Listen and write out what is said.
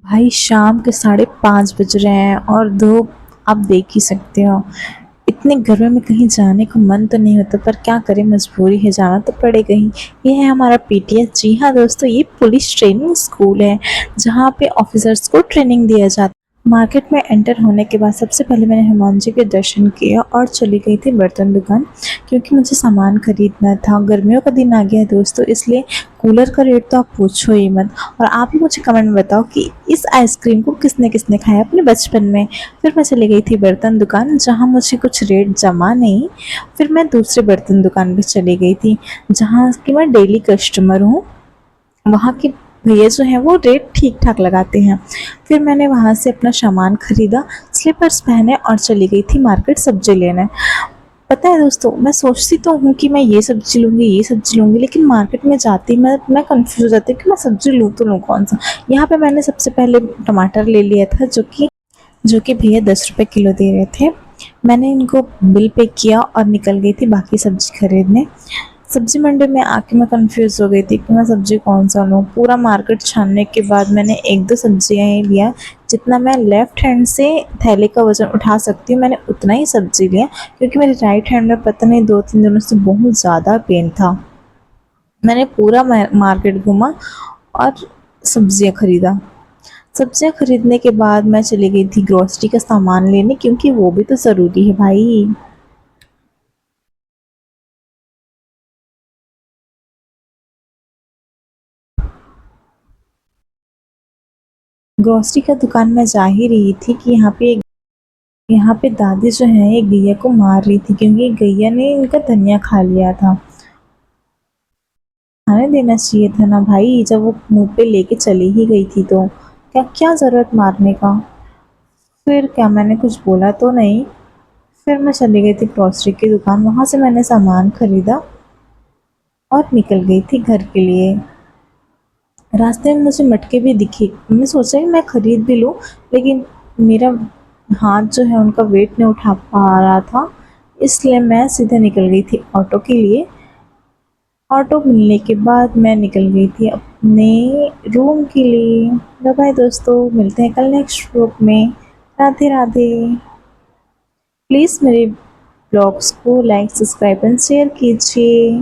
भाई शाम के 5:30 बज रहे हैं और धूप आप देख ही सकते हो। इतने गर्मी में कहीं जाने का मन तो नहीं होता, पर क्या करें, मजबूरी है, जाना तो पड़ेगा ही। ये है हमारा पीटीएस। जी हाँ दोस्तों, ये पुलिस ट्रेनिंग स्कूल है जहाँ पे ऑफिसर्स को ट्रेनिंग दिया जाता है। मार्केट में एंटर होने के बाद सबसे पहले मैंने हनुमान जी के दर्शन किया और चली गई थी बर्तन दुकान, क्योंकि मुझे सामान खरीदना था। गर्मियों का दिन आ गया है दोस्तों, इसलिए कूलर का रेट तो आप पूछो ही मत। और आप ही मुझे कमेंट में बताओ कि इस आइसक्रीम को किसने किसने खाया अपने बचपन में। फिर मैं चली गई थी बर्तन दुकान, जहाँ मुझे कुछ रेट जमा नहीं। फिर मैं दूसरे बर्तन दुकान पे चली गई थी, जहाँ की मैं डेली कस्टमर हूँ। वहाँ के भैया जो हैं वो रेट ठीक ठाक लगाते हैं। फिर मैंने वहाँ से अपना सामान खरीदा, स्लीपर्स पहने और चली गई थी मार्केट सब्जी लेने। पता है दोस्तों, मैं सोचती तो हूँ कि मैं ये सब्जी लूँगी, ये सब्जी लूँगी, लेकिन मार्केट में जाती मैं कंफ्यूज हो जाती हूँ कि मैं सब्जी लूँ तो लूँ कौन सा। यहाँ पे मैंने सबसे पहले टमाटर ले लिया था, जो कि भैया 10 रुपये किलो दे रहे थे। मैंने इनको बिल पे किया और निकल गई थी बाकी सब्जी खरीदने। सब्जी मंडी में आके मैं कंफ्यूज हो गई थी कि मैं सब्जी कौन सा लूँ। पूरा मार्केट छानने के बाद मैंने एक दो सब्जियाँ ही लिया। जितना मैं लेफ़्ट हैंड से थैले का वज़न उठा सकती हूँ मैंने उतना ही सब्जी लिया, क्योंकि मेरे राइट हैंड में पता नहीं 2-3 दिनों से बहुत ज़्यादा पेन था। मैंने पूरा मार्केट घूमा और सब्जियाँ खरीदा। सब्जियाँ खरीदने के बाद मैं चली गई थी ग्रोसरी का सामान लेने, क्योंकि वो भी तो ज़रूरी है भाई। ग्रोसरी का दुकान में जा ही रही थी कि यहाँ पे दादी जो है एक गैया को मार रही थी, क्योंकि गैया ने इनका धनिया खा लिया था। खाने देना चाहिए था ना भाई, जब वो मुंह पे लेके चली ही गई थी तो क्या क्या ज़रूरत मारने का। फिर क्या, मैंने कुछ बोला तो नहीं। फिर मैं चली गई थी ग्रोसरी की दुकान, वहाँ से मैंने सामान खरीदा और निकल गई थी घर के लिए। रास्ते में मुझे मटके भी दिखे, मैंने सोचा कि मैं खरीद भी लूँ, लेकिन मेरा हाथ जो है उनका वेट नहीं उठा पा रहा था, इसलिए मैं सीधे निकल गई थी ऑटो के लिए। ऑटो मिलने के बाद मैं निकल गई थी अपने रूम के लिए। बाय बाय दोस्तों, मिलते हैं कल नेक्स्ट व्लॉग में। राधे राधे। प्लीज़ मेरे ब्लॉग्स को लाइक, सब्सक्राइब एंड शेयर कीजिए।